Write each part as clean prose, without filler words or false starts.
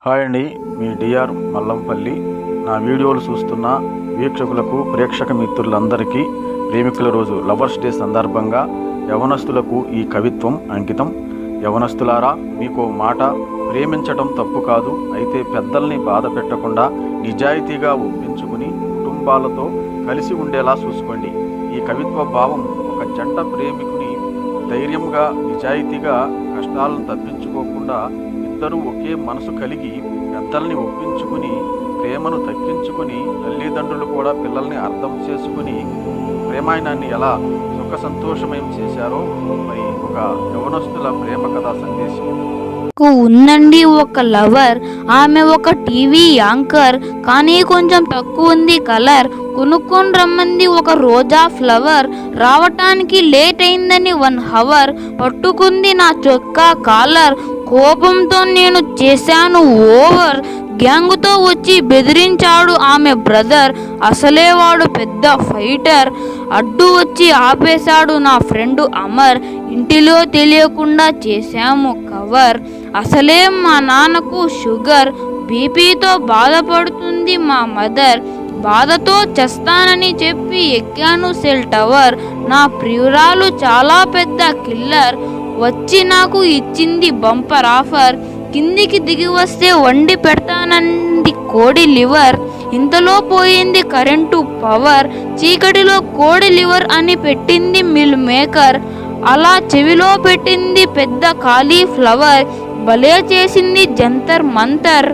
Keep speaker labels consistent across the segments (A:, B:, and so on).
A: Hi అండి, మీ DR Mallampalli. నా వీడియోలు చూస్తున్న వీక్షకులకు, ప్రేక్షక మిత్రులందరికీ ప్రేమికుల రోజు లవర్స్ డే సందర్భంగా యవనస్తులకు ఈ కవిత్వం అంకితం. యవనస్తులారా, మీకు మాట, ప్రేమించడం తప్పు కాదు. అయితే పెద్దల్ని బాధ పెట్టకుండా నిజాయితీగా ఒప్పించుకుని కుటుంబాలతో కలిసి ఉండేలా చూసుకోండి. ఈ కవిత్వ భావం ఒక జంట ప్రేమికుని ధైర్యంగా, నిజాయితీగా కష్టాలను తప్పించుకోకుండా ఇద్దరూ ఒకే మనసు కలిగి పెద్దల్ని ఒప్పించుకుని ప్రేమను దక్కించుకుని తల్లిదండ్రులు కూడా పిల్లల్ని అర్థం చేసుకుని ప్రేమాయణాన్ని ఎలా సుఖ సంతోషమయం చేశారో మరి ఒక యవనస్తుల ప్రేమ కథా సందేశం.
B: ఉందండి ఒక లవర్, ఆమె ఒక టీవీ యాంకర్, కానీ కొంచెం తక్కువ ఉంది కలర్. కొనుక్కొని రమ్మంది ఒక రోజా ఫ్లవర్, రావటానికి లేట్ అయిందని 1 hour. పట్టుకుంది నా చొక్కా కాలర్, కోపంతో నేను చేశాను ఓవర్. గ్యాంగుతో వచ్చి బెదిరించాడు ఆమె బ్రదర్, అసలే వాడు పెద్ద ఫైటర్. అడ్డు వచ్చి ఆపేశాడు నా ఫ్రెండ్ అమర్, ఇంటిలో తెలియకుండా చేశాము కవర్. అసలే మా నాన్నకు షుగర్, బీపీతో బాధపడుతుంది మా మదర్. బాధతో చస్తానని చెప్పి ఎక్కాను సెల్ టవర్. నా ప్రియురాలు చాలా పెద్ద కిల్లర్, వచ్చి నాకు ఇచ్చింది బంపర్ ఆఫర్. కిందికి దిగి వస్తే వండి పెడతానంది కోడి లివర్. ఇంతలో పోయింది కరెంటు పవర్, చీకటిలో కోడి లివర్ అని పెట్టింది మిల్ మేకర్. అలా చెవిలో పెట్టింది పెద్ద కాలీఫ్లవర్, భలే చేసింది జంతర్ మంతర్.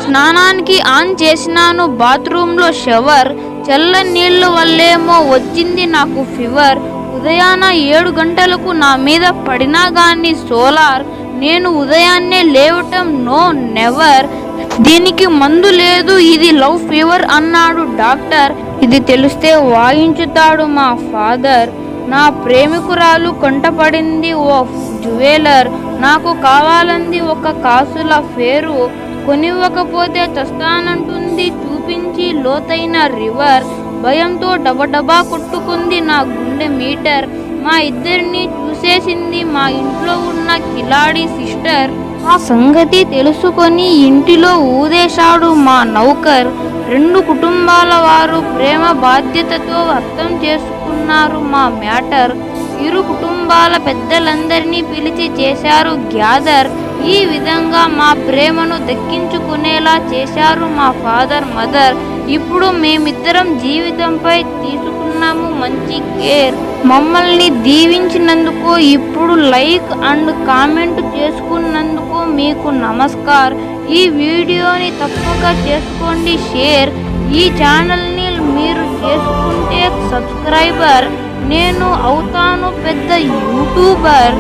B: స్నానానికి ఆన్ చేసినాను బాత్రూంలో షవర్, చల్ల నీళ్ళ వల్లేమో వచ్చింది నాకు ఫీవర్. ఉదయాన 7 గంటలకు నా మీద పడినా గాని సోలార్, నేను ఉదయాన్నే లేవటం నో నెవర్. దీనికి మందు లేదు, ఇది లవ్ ఫీవర్ అన్నాడు డాక్టర్. ఇది తెలిస్తే వాయించుతాడు మా ఫాదర్. నా ప్రేమికురాలు కంటపడింది ఓ జ్యువెలర్, నాకు కావాలంది ఒక కాసుల ఫేరు. కొనివ్వకపోతే చస్తానంటుంది చూపించి లోతైన రివర్. భయంతో డబడబా కొట్టుకుంది నా గుండె మీటర్. మా ఇద్దరిని చూసేసింది మా ఇంట్లో ఉన్న కిలాడి సిస్టర్. ఆ సంగతి తెలుసుకొని ఇంటిలో ఊదేశాడు మా నౌకర్. 2 కుటుంబాల వారు ప్రేమ బాధ్యతతో అర్థం చేసుకున్నారు మా మ్యాటర్. 2 కుటుంబాల పెద్దలందరినీ పిలిచి చేశారు గ్యాదర్. ఈ విధంగా మా ప్రేమను దక్కించుకునేలా చేశారు మా ఫాదర్ మదర్. ఇప్పుడు మేమిద్దరం జీవితంపై తీసుకున్నాము మంచి కేర్. మమ్మల్ని దీవించినందుకు, ఇప్పుడు లైక్ అండ్ కామెంట్ చేసుకున్నందుకు మీకు నమస్కార్. ఈ వీడియోని తప్పక చేసుకోండి షేర్. ఈ ఛానల్ని మీరు చేసుకుంటే సబ్స్క్రైబర్. నేను అవుతాను పెద్ద యూట్యూబర్.